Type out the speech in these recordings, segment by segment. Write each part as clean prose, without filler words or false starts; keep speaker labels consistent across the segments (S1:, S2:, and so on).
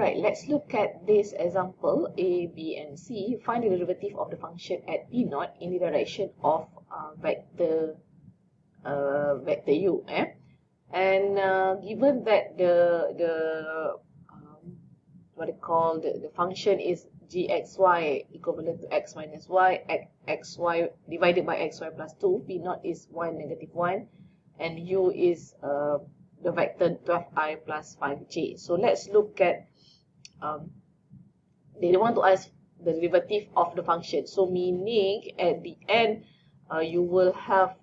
S1: Alright, let's look at this example A, B, and C. Find the derivative of the function at P naught in the direction of vector u. And given that the function is gxy equivalent to x minus y, xy divided by xy plus 2, P naught is 1, negative 1, and u is the vector 12i plus 5j. So let's look at, they want to ask the derivative of the function. So meaning at the end, you will have,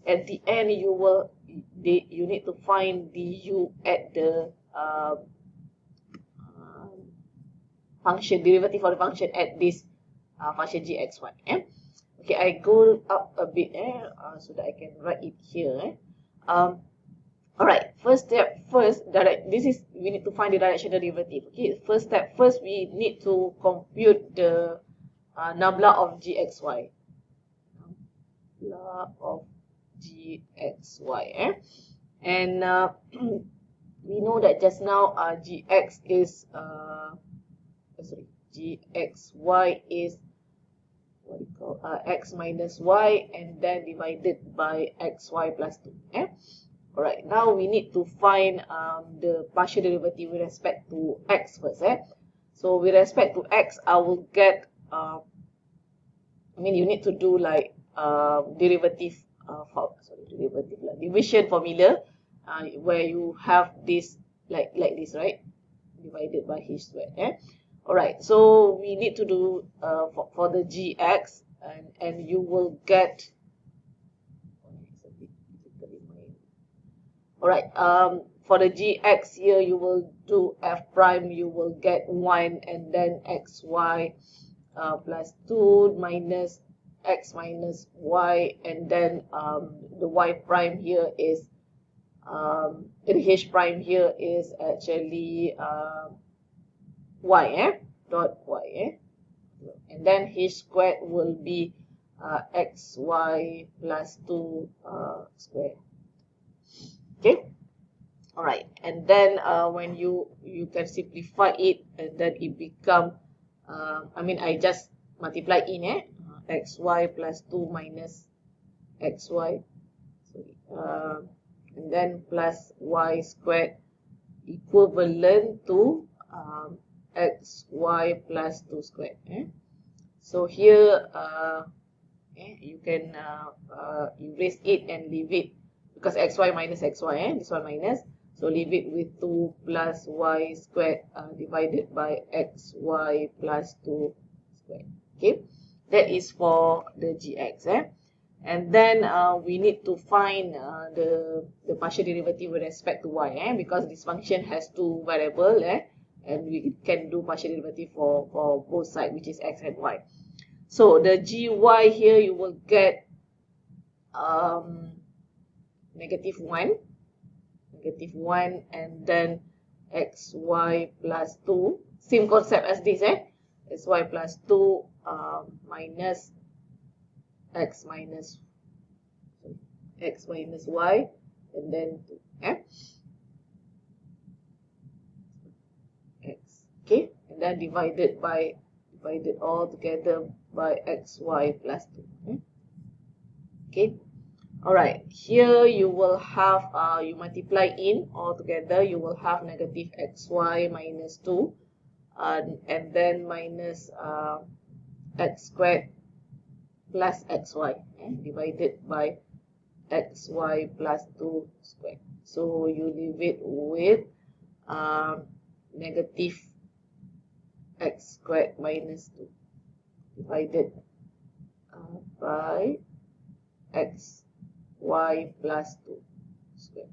S1: at the end you need to find du at the function, derivative of the function at this function gxy. Okay, I go up a bit so that I can write it here. Alright, first step, we need to find the directional derivative. Okay, first step, we need to compute the nabla of gxy. Nabla of gxy. And we know that just now gxy is what do you call x minus y, and then divided by xy plus 2. Alright, now we need to find the partial derivative with respect to x first. So with respect to x, I will get, you need to do like division formula, where you have this like this, right? Divided by h squared. Alright, so we need to do for the gx, and you will get, alright, for the gx here, you will do f prime, you will get 1, and then xy plus 2 minus x minus y, and then the y prime here is, the h prime here is actually y, dot y, and then h squared will be xy plus 2 square. Okay, alright, and then when you can simplify it, and then it become, I just multiply in xy plus 2 minus xy, and then plus y squared equivalent to xy plus 2 squared. So here you can erase it and leave it, because xy minus xy, this one minus, so leave it with 2 plus y squared divided by xy plus 2 squared. Okay, that is for the gx. And then we need to find the partial derivative with respect to y, because this function has two variables, and we can do partial derivative for both sides, which is x and y. So the gy here, you will get negative 1, and then xy plus 2, same concept as this, xy plus 2 minus x minus y, and then 2, x, okay, and then divided all together by xy plus 2. Okay, alright, here you will have, you multiply in all together, you will have negative xy minus 2, and then minus x squared plus xy, divided by xy plus 2 squared. So you leave it with negative x squared minus 2 divided by xy plus 2 squared.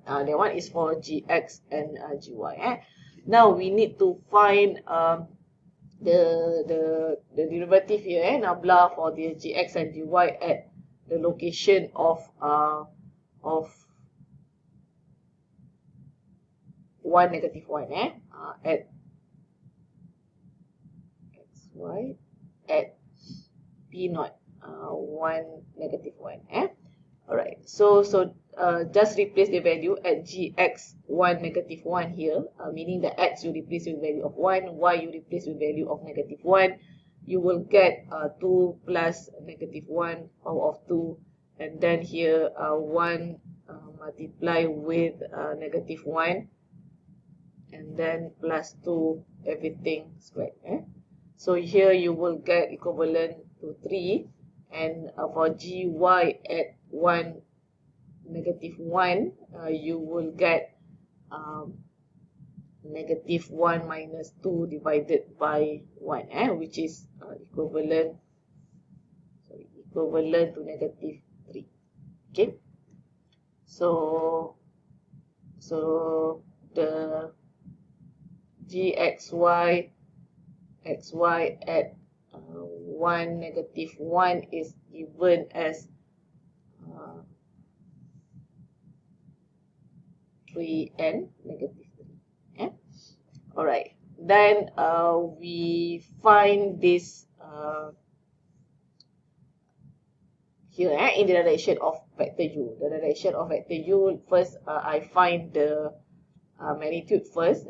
S1: That one is for gx and gy. Now we need to find the derivative here, nabla for the gx and gy at the location of 1, negative 1, at at P naught 1, negative 1. Alright, so just replace the value at gx1 negative 1 here, meaning the x you replace with value of 1, y you replace with value of negative 1. You will get 2 plus negative 1 power of 2, and then here 1 multiply with negative 1, and then plus 2 everything squared. So here you will get equivalent to 3, and for gy at 1 negative 1 you will get negative 1 minus 2 divided by 1, which is equivalent to negative 3. Okay, so the gxy xy at 1 negative 1 is given as 3n negative 3. Alright, then we find this here in the direction of vector u. The direction of vector u, first I find the magnitude first.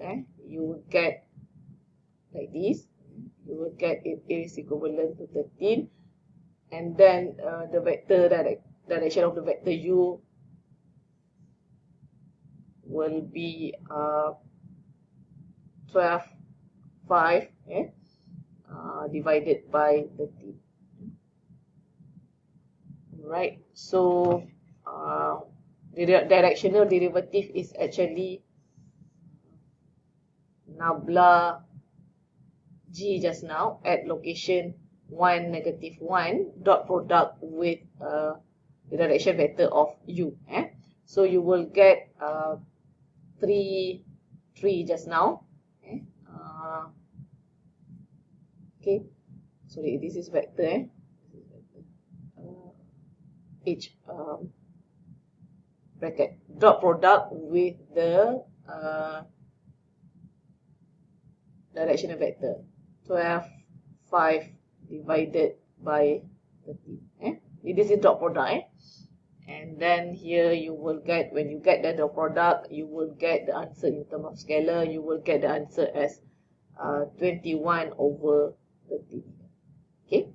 S1: You will get like this. You will get it is equivalent to 13, and then the vector direction of the vector u will be 12, 5 divided by 13. Right, so the directional derivative is actually nabla g just now at location 1 negative 1 dot product with the direction vector of u. So you will get 3 just now. Okay, sorry, this is vector. H bracket dot product with the directional vector 12, 5 divided by 13. This is dot product. And then here you will get, when you get the dot product, you will get the answer in terms of scalar. You will get the answer as 21 over 13. Okay,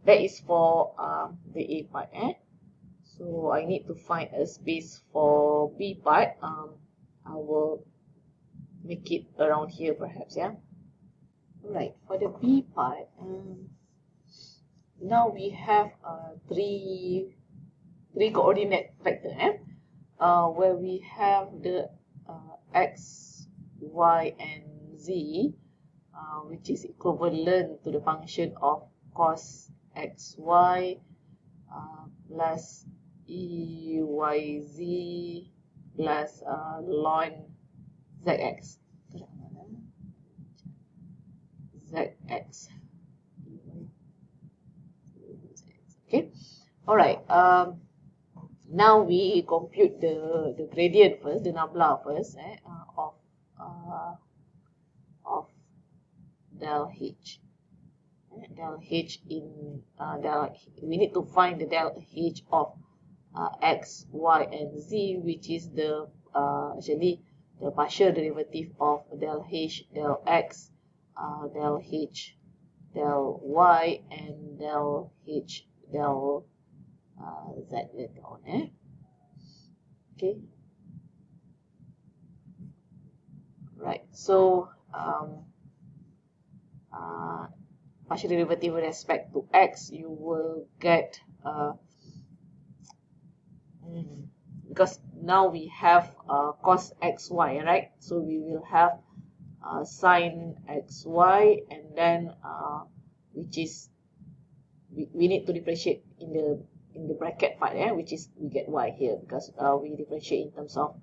S1: that is for the A part. So I need to find a space for B part. I will make it around here perhaps. Alright, for the B part, now we have three coordinate vector, where we have the x, y, and z, which is equivalent to the function of cos xy plus eyz plus ln zx. Okay, alright. Now we compute the gradient first, the nabla first, of del h. Del h in we need to find the del h of x, y, and z, which is the actually the partial derivative of del h, del x, del h, del y, and del h, del z later on. Okay, right. So partial derivative with respect to x, you will get because now we have cos xy, right? So we will have sin xy, and then which is we need to differentiate in the bracket part, which is we get y here because we differentiate in terms of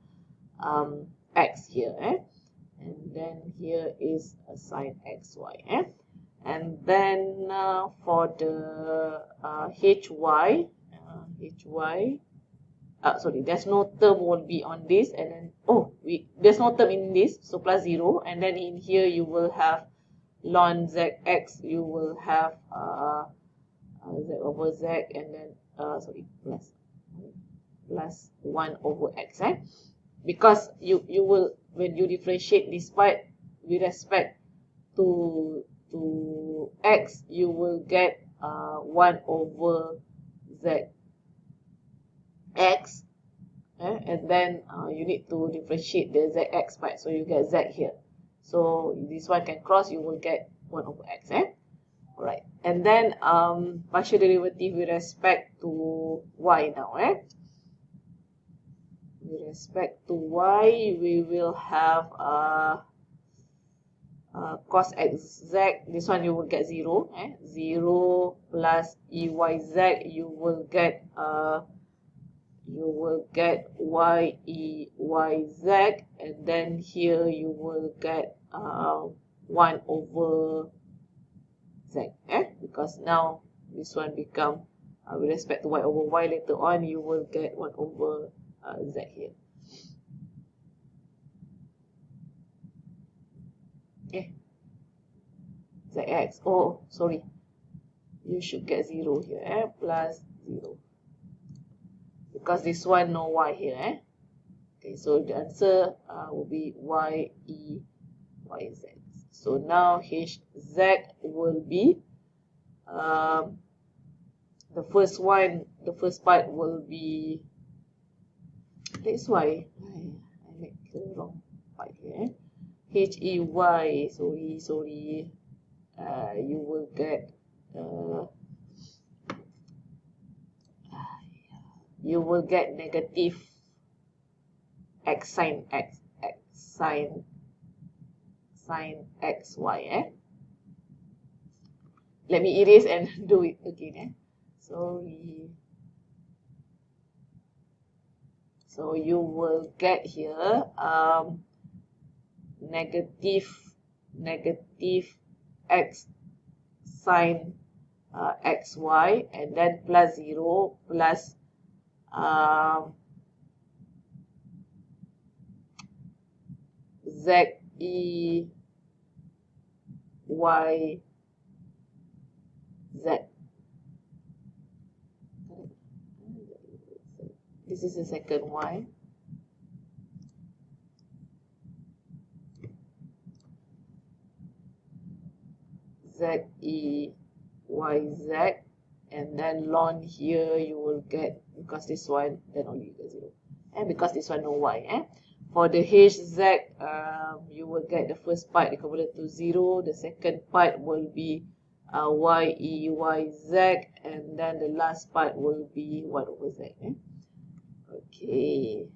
S1: x here, and then here is a sin xy, and then for the hy, sorry, there's no term will be on this, and then there's no term in this, so plus 0, and then in here you will have ln zx, you will have z over z, and then sorry, plus plus 1 over x, because you will, when you differentiate this part with respect to x, you will get 1 over z x, and then you need to differentiate the zx part, so you get z here. So this one can cross, you will get 1 over x. Alright, and then partial derivative with respect to y now. With respect to y, we will have cos xz. This one you will get 0. 0 plus eyz, you will get y e y z, and then here you will get 1 over z, because now this one become with respect to y over y, later on you will get 1 over z here. Zx, oh sorry, you should get 0 here, plus 0, because this one no y here. Okay, so the answer will be y e y z. So now hz will be the first part will be, that's why I make the wrong part here. Hey, sorry, you will get negative x sine x sine xy. Let me erase and do it again. Sorry. So you will get here negative x sine xy, and then plus 0 plus z e y z. This is the second y. Z e y z, and then ln here you will get, because this one, then only you get 0, and because this one no y. For the hz, you will get the first part equivalent to 0, the second part will be y e y z, and then the last part will be 1 over z. Okay,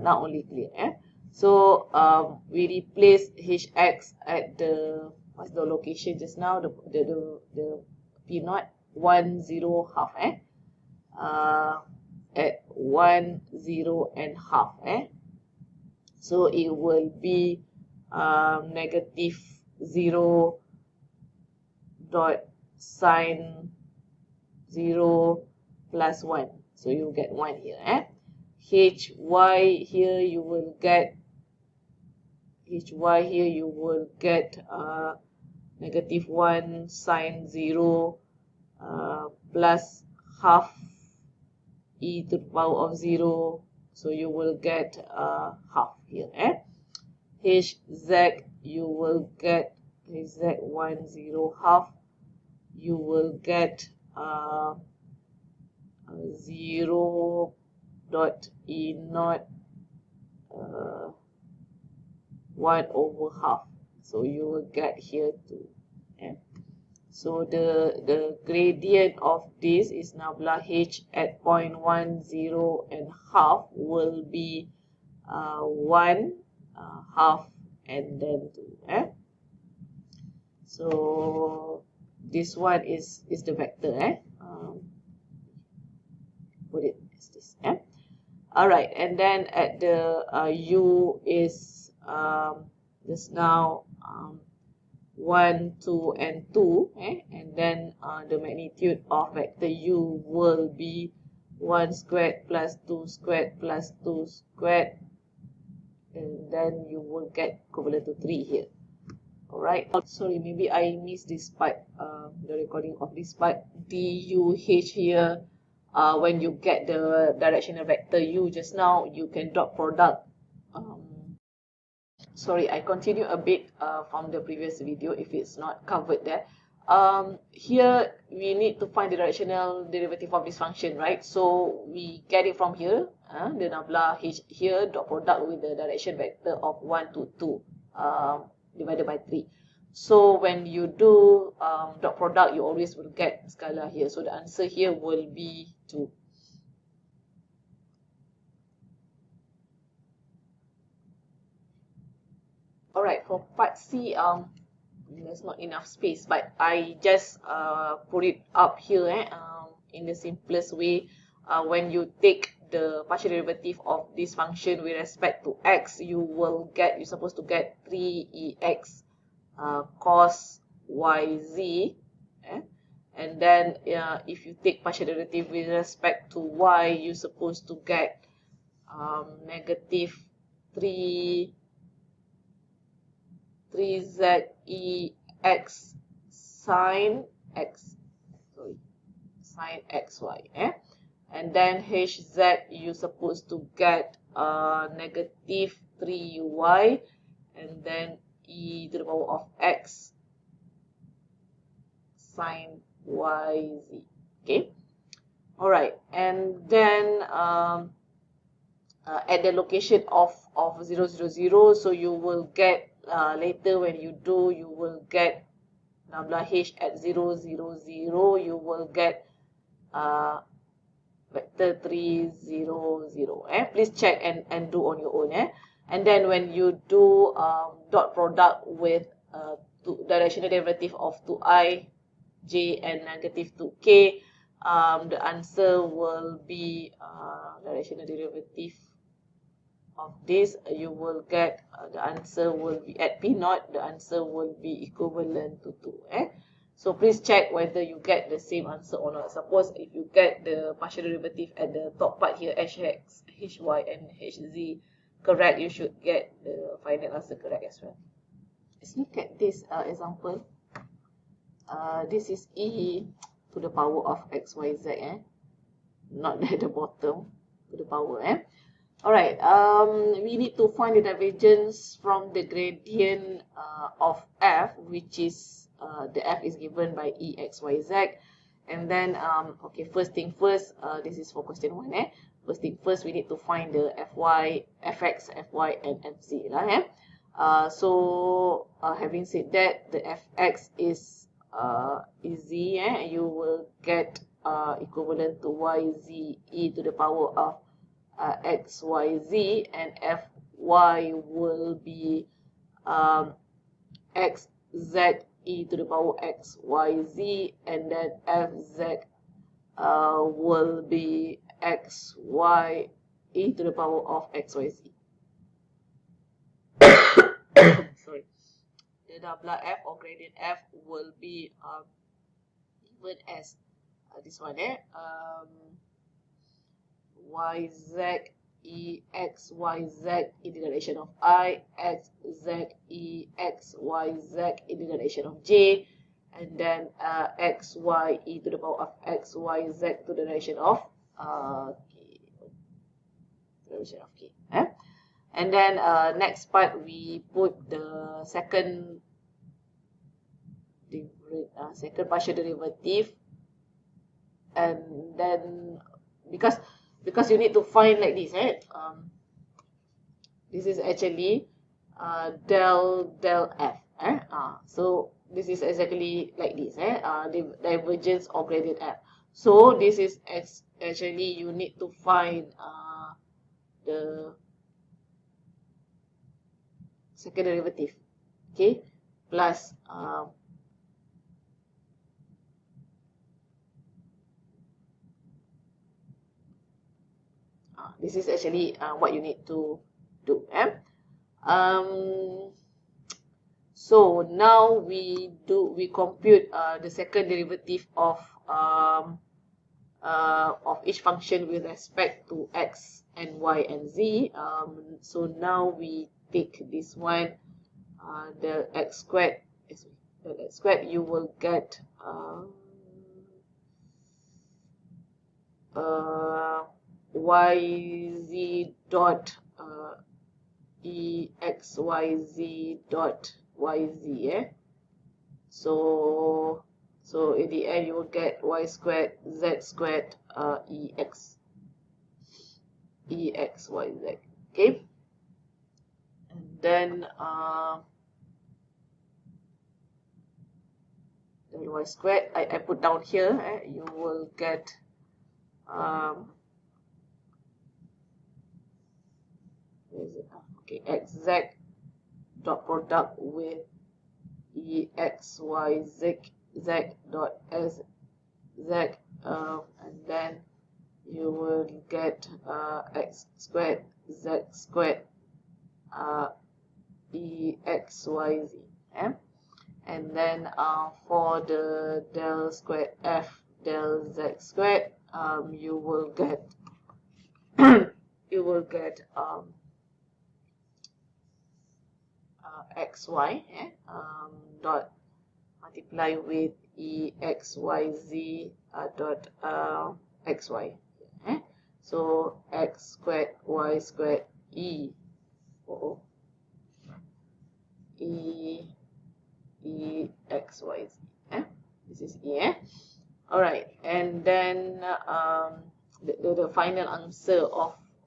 S1: now only clear. So we replace hx at the, what's the location just now, the p naught 1 0 half, at 1 0 and half. So it will be negative 0 dot sine 0 plus 1. So you get 1 here. Hy here you will get negative 1 sine 0 plus half e to the power of 0. So you will get half here. Hz, you will get hz 1 0 half. You will get 0 dot e naught 1 over half. So you will get here 2. So the gradient of this is nabla h at 0.10 and half will be 1 half and then 2. So this one is the vector. Put it as this. Alright, and then at the u is just now 1, 2, and 2, and then the magnitude of vector u will be 1 squared plus 2 squared plus 2 squared, and then you will get equivalent to 3 here. Alright, sorry, maybe I missed this part, the recording of this part. DUH here when you get the directional vector u just now, you can dot product. Sorry, I continue a bit from the previous video if it's not covered there. Here we need to find the directional derivative of this function, right? So we get it from here, the nabla h here, dot product with the direction vector of 1 to 2 divided by 3. So when you do dot product, you always will get scalar here. So the answer here will be 2. Alright, for part C, there's not enough space, but I just put it up here in the simplest way. When you take the partial derivative of this function with respect to x, you're supposed to get 3ex cos yz, and then if you take partial derivative with respect to y, you're supposed to get negative 3zex sine xy, and then hz you're supposed to get negative 3y, and then e to the power of x sine yz. Okay, all right, and then at the location of 0, 0, 0, so you will get later when you do, you will get nabla h at 0, 0, 0, you will get vector 3, 0, 0. Please check and do on your own. And then when you do dot product with directional derivative of 2i, j, and negative 2k, the answer will be directional derivative of this. You will get the answer will be at p naught, the answer will be equivalent to 2. So please check whether you get the same answer or not. Suppose if you get the partial derivative at the top part here, hx, hy, and hz correct, you should get the final answer correct as well. Let's look at this example. This is e to the power of xyz, not at the bottom, to the power. Alright, we need to find the divergence from the gradient of f, which is the f is given by e x y z, and then okay, first thing first, this is for question 1. First thing first, we need to find the fy, fx, fy, and fz lah. So having said that, the fx is z, you will get equivalent to yz e to the power of xyz, and fy will be xz e to the power xyz, and then fz will be xy e to the power of xyz. Sorry. The nabla f or gradient f will be given as this one, yz e x y z in the direction of I, x z e x y z in the direction of j, and then x y e to the power of x y z to the direction of k, and then next part we put the second partial derivative, and then because you need to find like this, this is actually del f, so this is exactly like this, the divergence of gradient f. So this is actually you need to find the second derivative, okay, plus this is actually what you need to do. So now we compute the second derivative of each function with respect to x and y and z. So now we take this one, the x squared, you will get
S2: yz dot exyz dot yz. So in the end you will get y squared z squared exyz. Okay, and then y squared I put down here. You will get where is it? Okay, xz dot product with exyz z dot s z, and then you will get x squared z squared exyz. And then for the del squared f del z squared, you will get xy dot multiply with exyz dot xy. So x squared y squared exyz. This is E. Alright, and then the final answer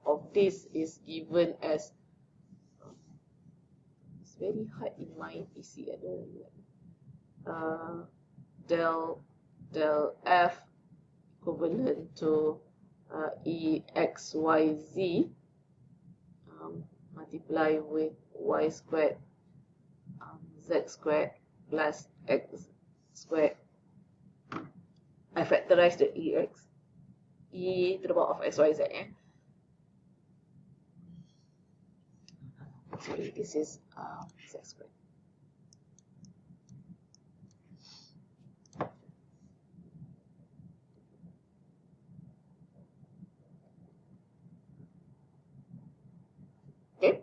S2: of this is given as, it's very hard in my PC. I don't know. Del f equivalent to exyz multiply with y squared z squared plus x squared. I factorize the e to the power of xyz. Sorry, this is z squared. Okay,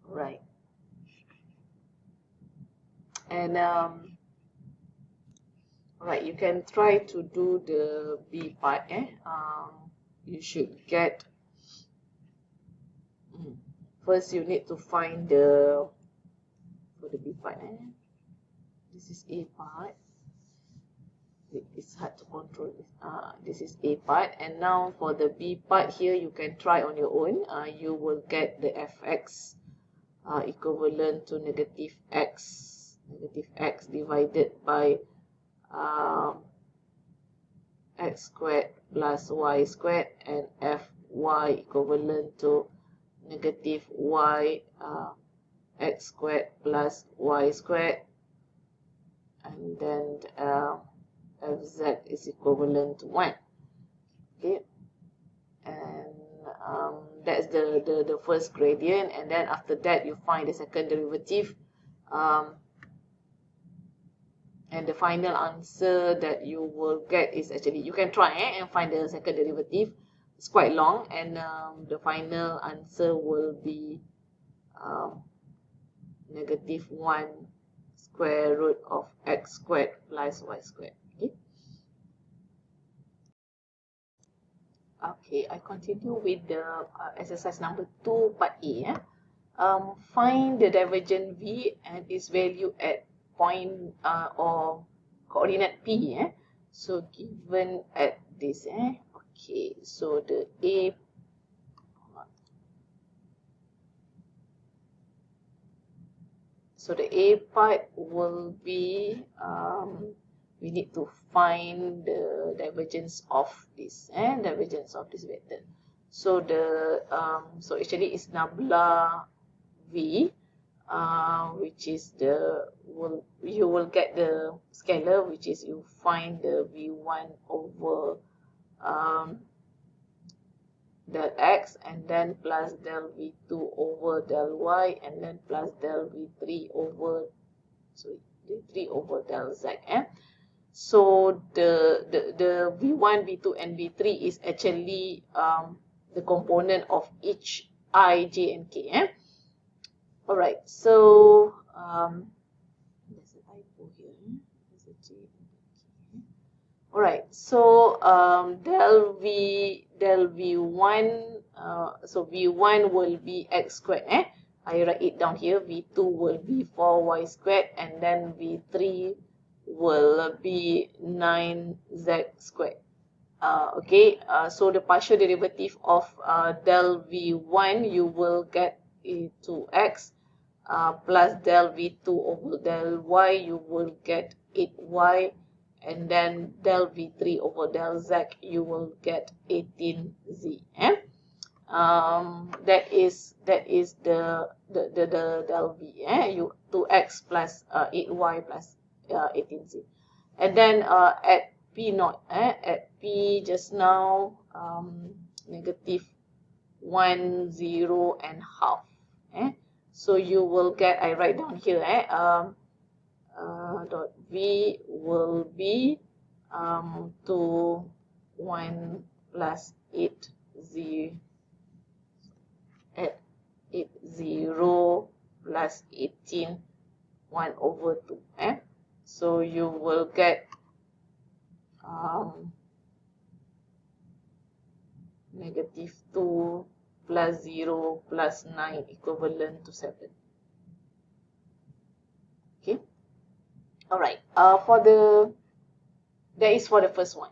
S2: right, and right, you can try to do the B part. You should get, first you need to find the, for the B part. This is A part. It's hard to control this. This is A part, and now for the B part here, you can try on your own. You will get the fx equivalent to negative x divided by x squared plus y squared, and fy equivalent to negative y x squared plus y squared, and then fz is equivalent to 1. Okay, and that's the first gradient, and then after that you find the second derivative, and the final answer that you will get is, actually you can try and find the second derivative. It's quite long, and the final answer will be negative 1 square root of x squared plus y squared. Okay, I continue with the exercise number 2, part A. Find the divergent V and its value at point or coordinate P. So given at this. Okay, so the A part will be, we need to find the divergence of this, divergence of this vector. So the so actually it's nabla V, which is you will get the scalar, which is you find the V1 over del x, and then plus del V2 over del y, and then plus del V3 over, sorry, V3 over del z. So the V1, V2, and V3 is actually the component of each I, j, and k. Alright, so there's a typo here. There's a j and a k.
S1: Alright, so del v1, so v1 will be x squared. I write it down here. v2 will be 4y squared, and then v3 will be 9z squared. Okay, so the partial derivative of del v1, you will get a 2x, plus del v2 over del y, you will get 8y, and then del v3 over del z, you will get 18z. That is the del v. You 2x plus 8y plus 18z, and then at p naught, at p just now, negative 1, 0, and half. So you will get, I write down here, dot v will be 2, 1 plus 8, 0, at 8, 0 plus 18, 1 over 2. So you will get negative 2 plus 0 plus 9 equivalent to 7. Okay. Alright. That is for the first one.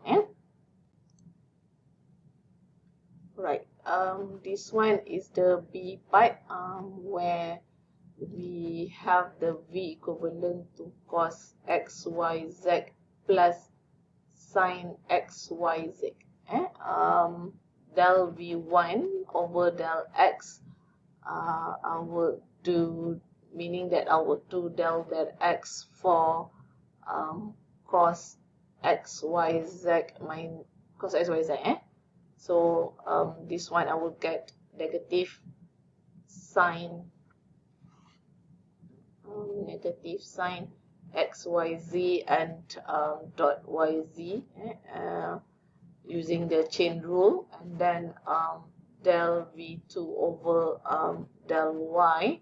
S1: Right. This one is the B part, where we have the V equivalent to cos xyz plus sin xyz. Del v1 over del x, I will do, meaning that I will do del x for cos xyz minus cos xyz. So this one I will get negative sine xyz and dot yz, using the chain rule, and then del v2 over del y,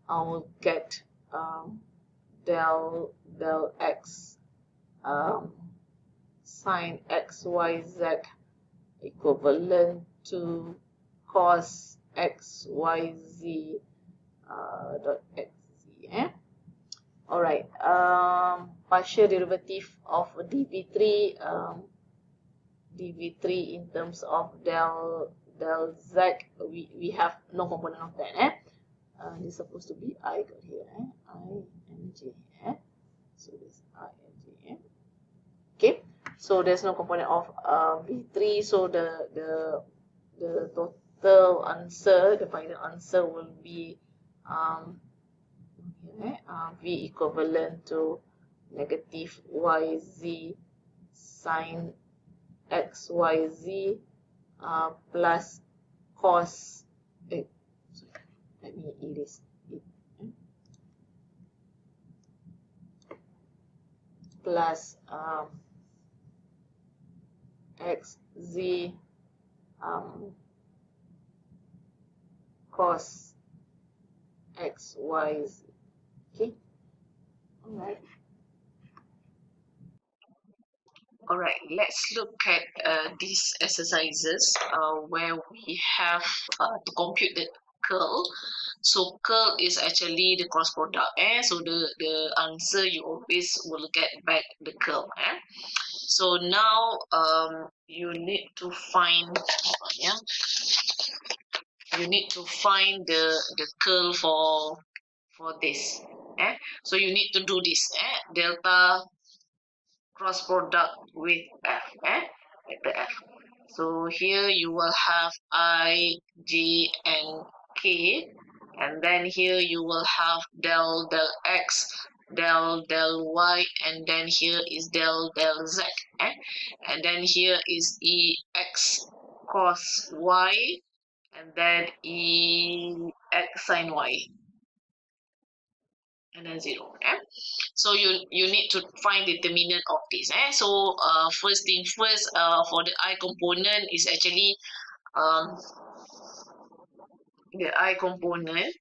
S1: I will get del x sine xyz equivalent to cos xyz dot xz. Alright, partial derivative of dv3, dv3 in terms of del z, we have no component of that. This is supposed to be I got here, I and j. So this I and j. Okay, so there's no component of v3, so the total answer, the final answer will be v equivalent to negative yz sine xyz plus cos, let me erase it, plus xz cos xyz. Okay, alright. Alright, let's look at these exercises where we have to compute the curl. So curl is actually the cross product. So the answer, you always will get back the curl. So now you need to find the curl for this. So you need to do this. Delta cross product with f, with the f. So here you will have I, J, and K, and then here you will have del x, del y, and then here is del z, and then here is ex cos y, and then ex sin y, and then 0. So you need to find the determinant of this. So first thing first, for the I component is actually the I component.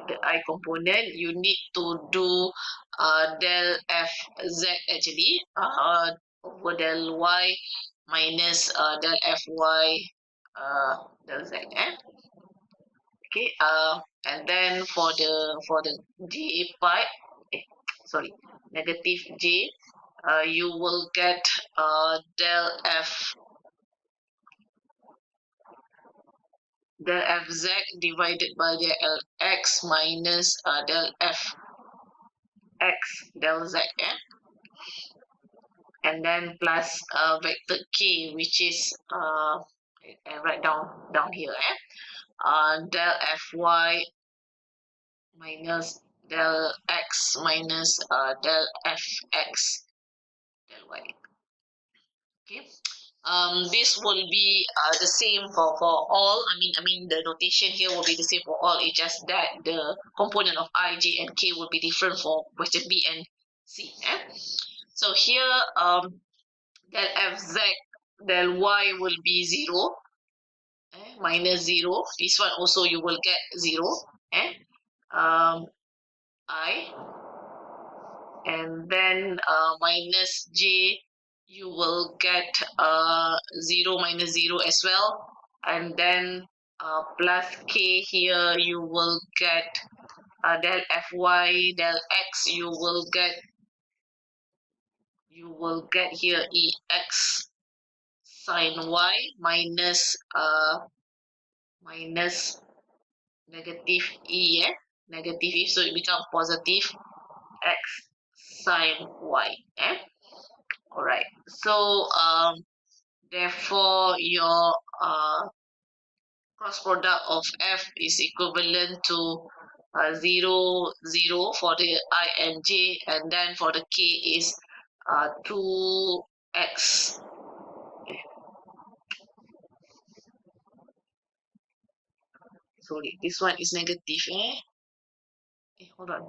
S1: The I component, you need to do del f z actually.
S2: over del y minus del fy del z. Okay, and then for the j part, negative j, you will get del fz divided by del x minus del fx del z, and then plus vector k, which is right down here, del fy minus del x minus del fx del y. Okay. This will be the same for all. I mean the notation here will be the same for all. It's just that the component of I, J, and K will be different for question B and C. So here del fz del y will be 0, minus 0. This one also you will get 0. I, and then minus j, you will get 0 minus 0 as well, and then plus k, here you will get del fy del x, you will get here ex sine y minus negative e, negative e, so it becomes positive x sine y. Alright, so therefore your cross product of f is equivalent to 0, 0 for the I and j, and then for the k is 2x. Sorry, this one is negative. Hold on.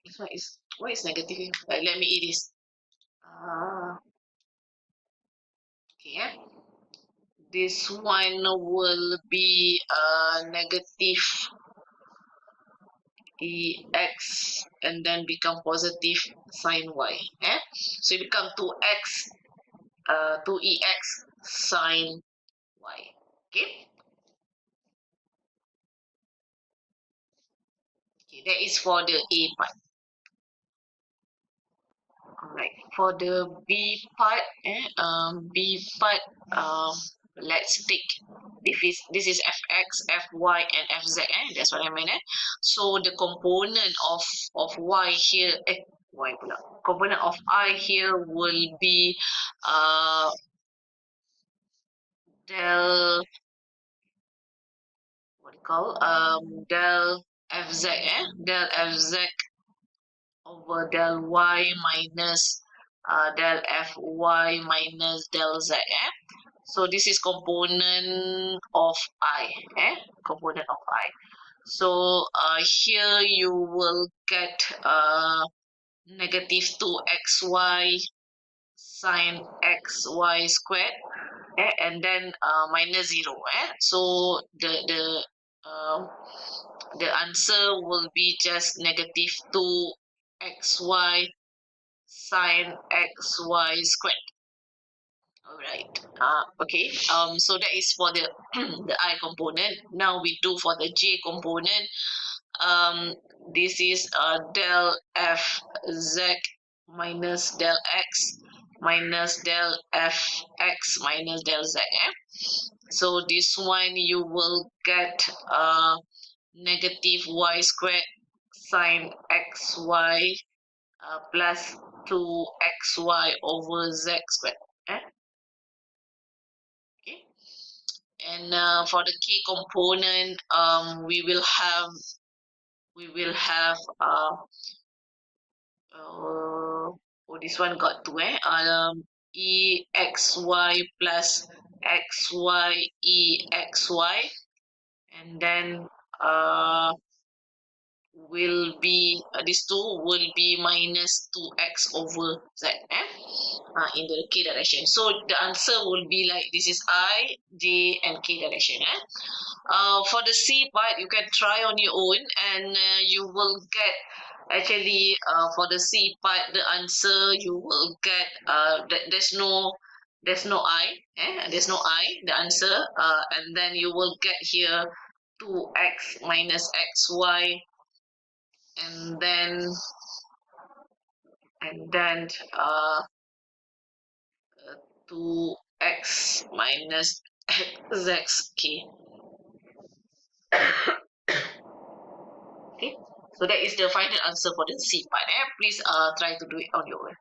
S2: This one is, why is negative? Let me eat this. Okay. This one will be negative ex and then become positive sine y. So it becomes 2x, 2ex sine y. Okay. Okay, that is for the A part. Alright, for the B part, let's take this is fx, fy, and fz. That's what I meant. So the component of y here, component of I here will be del del fz, del fz over del y minus del fy minus del z. So this is component of I, component of I. So here you will get negative 2xy sine xy squared, and then minus 0. So the answer will be just negative 2xy sine xy squared. Alright. Okay. So that is for the the I component. Now we do for the J component. This is del fz minus del x minus del fx minus del z. So this one you will get negative y squared sine xy plus 2xy over z squared. Okay. And for the K component, we will have this one got 2, exy plus xy exy, and then will be these two will be minus 2x over z, in the K direction. So the answer will be like this is I, J, and K direction. For the C part, you can try on your own, and you will get Actually, for the C part, the answer you will get there's no I, there's no I, the answer, and then you will get here 2x minus xy, and then and then uh 2x minus x. Okay, so that is the final answer for the C part. Please try to do it on your own.